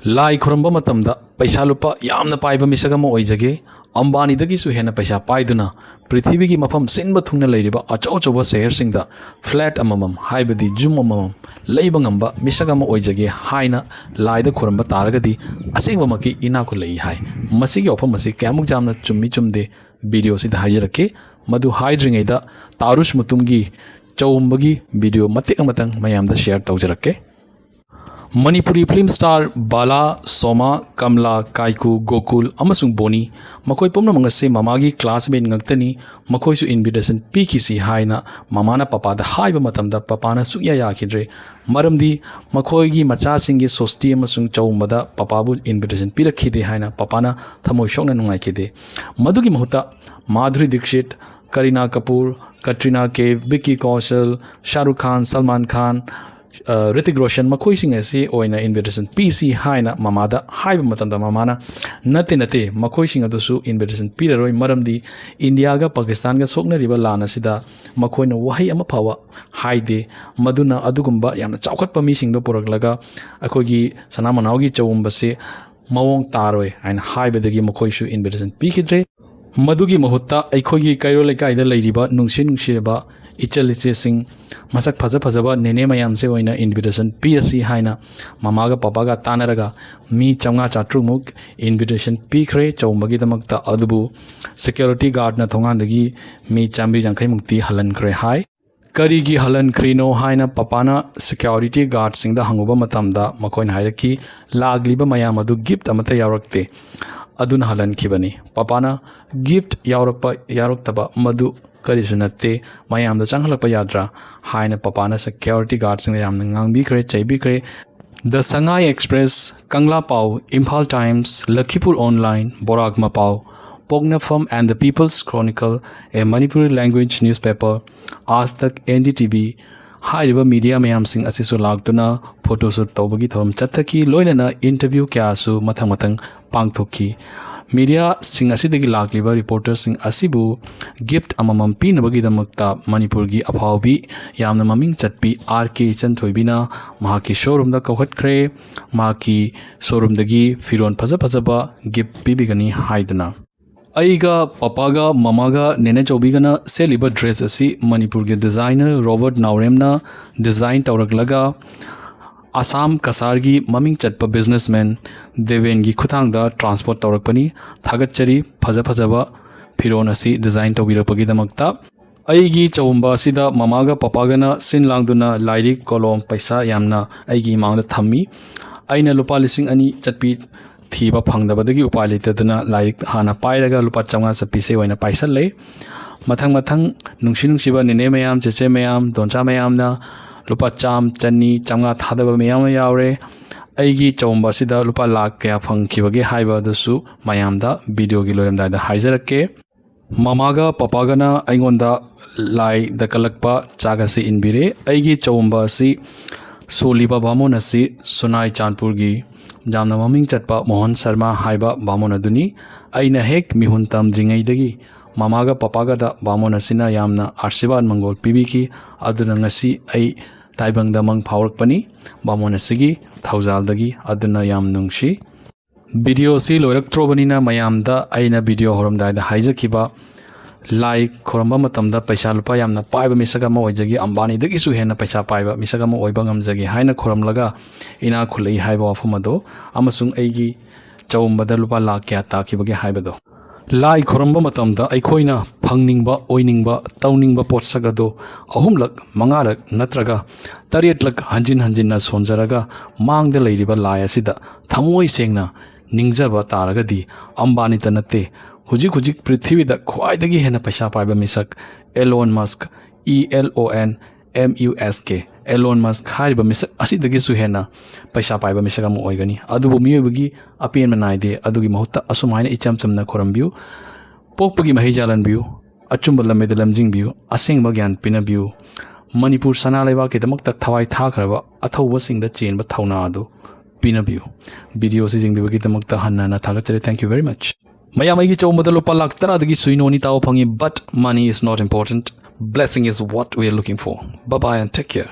लाई खुरंबा मतमदा पैसा लुपा यामना पाइबा मिसक अमा ओइजगे अंबानीदगिसु हेना पैसा पाइदुना पृथ्वी की मफम सिनबा थुंगना लैरिबा अचौ अचौबा शहर सिंगदा फ्लैट अममम हाइबदी जुम अममम लैबा ngamba मिसक अमा ओइजगे हाइना लाइदा खुरंबा तारगदी असेंगबमकी इनाकु लई हाइ मसिगी ऑफम मसि क्यामुक जामना चुम्मी चुमदे वीडियो सिदा हाइजरके मधु हाइद्रिङैदा तारुस मुतुमगी चौम्बगी वीडियो मतेक मतंग मयामदा शेयर तौजरके मणिपुरी फिल्म स्टार बाला सोमा कमला काइकू गोकुल अमसुंग बोनी मखोई पुमनमंग से ममागी क्लासमेट ngakतनी मखोइसु इन्विटेशन पीखिसी हाइना ममाना पपादा हाइबा मतमदा पपाना सुया याखिद्रे मरमदी मखोइगी मचासिंगी सोस्ती अमसुंग चौमदा पपाबु इन्विटेशन पिरखिदे हाइना पपाना थमोइ शोकना नुंगाइखिदे मधुगी महुता माधुरी दीक्षित करीना कपूर कटरीना कैफ विक्की कौशल शाहरुख खान सलमान खान ऋतिक रोशन मखोइसिंग असे ओइना इन्विटेशन पीसी हाइना ममादा हाइबा मतमदा ममाना नते नते मखोइसिंग अदुसु इन्विटेशन पिररोइ मरमदी इंडिया गा पाकिस्तान गा सोकनरिबा लाना सिदा मखोइना वहाई अमा फावा हाइदे मदुना अदुगुंबा यामना चाउखतपा मिसिंगदो पुरगलगा अखोगी सनामनावगी चौंबसे मवोंग तारोय हाइना हाइबदगी मखोइसु इन्विटेशन पीखिद्रे मधुगी महुत्ता अखोगी कैरो लेकाइदा लैरिबा नुंसिबा इचल इचेसिंग मसक फजब नेने मयाम से ओइना इन्विटेशन पीसी हाइना ममागा पपागा तानरगा मी 500-400 इन्विटेशन पीखरे चौमगीदमक्ता अदुबु सिक्योरिटी गार्ड ना थोंगांदगी मी 150 मुक्ति हलनखरे हाइ करीगी हलनखरिनो हाइना पपाना सिक्योरिटी गार्ड सिंगदा हंगुबा मतमदा मखोइन हाइरकी लागलिबा मयाम अदु गिफ्ट अमता यावरक्ते अदुना हलनखिबनी पपाना गिफ्ट यावरक्तबा मधु करीसु नत्ते मयामदा चंगलपा याद्रा हाइना पपाना सिक्योरिटी गार्ड सिंग यामना ngangbikre chaibikre the Sangai Express Kangla Pao Imphal Times Lakhipur online बोराग मपाव पोगनाफम and the People's Chronicle a Manipuri language newspaper Aaj Tak NDTV हाइरिबा मीडिया मयाम सिंग असिसु लागतुना फोटोशूट तौबगी थोरम चत्थकी लोइनना इंटरव्यू क्यासु मथंग मथंग पांगथोकी मीडिया सिंग असिदगी लागलिबा रिपोर्टर सिंग असिबु गिफ्ट अममम पीनबगीदमक्ता मणिपुर की अफावबी यामना ममिंग चटपी RK चंथोइबिना महाकी शोरूम दा कौखटख्रे महाकी शोरूम दगी फिरोन फजबा गिफ्ट पीबिगनी हाइदना अईगा पपागा ममागा नेने चौबीगना सेलिबा ड्रेस असी मणिपुर के डिजाइनर रॉबर्ट नाउरेमना डिजाइन तौरगलगा आसाम कसार की ममिंग चटप बिजनेसमैन देवेन की खुथांगदा ट्रांसपोर्ट तौरकपनी थागतचरी फजबा फिरोन असी डिजाइन तौबिरपगीदमक्ता अईगी चौंबा सिदा ममागा पपागना सिन लांगदुना लाइरिक कोलम पैसा यामना अईगी मांगदा थम्मी अइना लुपा 2,000 चटपी थीबा फंगदबदगी उपाय लेतदुना लाइरिक हाना पाइरगा लुपा 500 चटपी से ओइना पैसा ले मथंग नुंसिबा नेने मयाम चेचे मयाम दोंचा मयामना लुपा 100-150 थादब मयाम यावरे अईगी चौंबा सिदा लुपा लाख कया फंगखिबगे हाइबदसु मयामदा वीडियो की लोरमदायदा हाइजरके ममागा पपागना अइगोंदा लाई दकलकपा चागसी इनबिरे अईगी चौंबा सि सोलिबा बामोन असि सुनाई चांदपुर की जामना ममिंग चटपा मोहन शर्मा हाइबा बामोन अदुनी अइना हेक मिहुन तमद्रिङैदगी ममागा पपागदा बामोन असिना यामना आशीर्वाद मंगोल पीबीकी अदुना ngasi अई ताइबंगदा मंग फावरकपनी बामोन असिगी थौजालदगी अदुना याम नुंगशी वीडियो सी लोरक्त्रोबनिना मयामदा अइना वीडियो होरमदायदा हाइजखिबा लाइक खोरंबा मतमदा पैसा लुपा यामना पाइबा मिसका म ओइजगी अंबानीदगिसु हेना पैसा पाइबा मिसका म ओइबा ngamjagi हाइना खोरमलगा इना खुलई हाइबा वाफमदो अमसुंग अईगी चौंबदा लुपा लाख क्या ताखिबगे हाइबदो लाई खोरंबा मतमदा अखोइना फंगनिंगबा ओइनिंगबा तौनिंगबा पोटसगदो 3 5 नत्रगा 8 हंजिन सोनजरगा मांगदा लैरिबा लाई असिदा थमोइ सेंगना निंगजबा तारगदी अंबानी तनते हुजिक पृथ्वीदा ख्वाइदगी हेना पैसा पाइबा मिसक Elon Musk ELON MUSK Elon Musk हाइबा मिसक असिदगिसु हेना पैसा पाइबा मिसक अमु ओइगनी अदुबु मियोबगी अपेन मनाइदे अदुगी महुत्ता असुमाइना इचम चमना खोरमबियु पोकपगी महिजालनबियु अचुंब लमेद लमजिंगबियु असेंगबा ज्ञान पिनबियु मणिपुर सना लेबा के दमक तक थवाई थाखरबा अथौबा सिंगदा चेनबा थौना अदु पिनबियु वीडियो से जिंगबिबगी दमक हन्ना थागचरे थैंक यू वेरी मच मयामगी चौंबदा लुपा लाख 10 सुइनोनी ताव फंगी but money is not important. Blessing is what we are looking for. Bye bye and take care.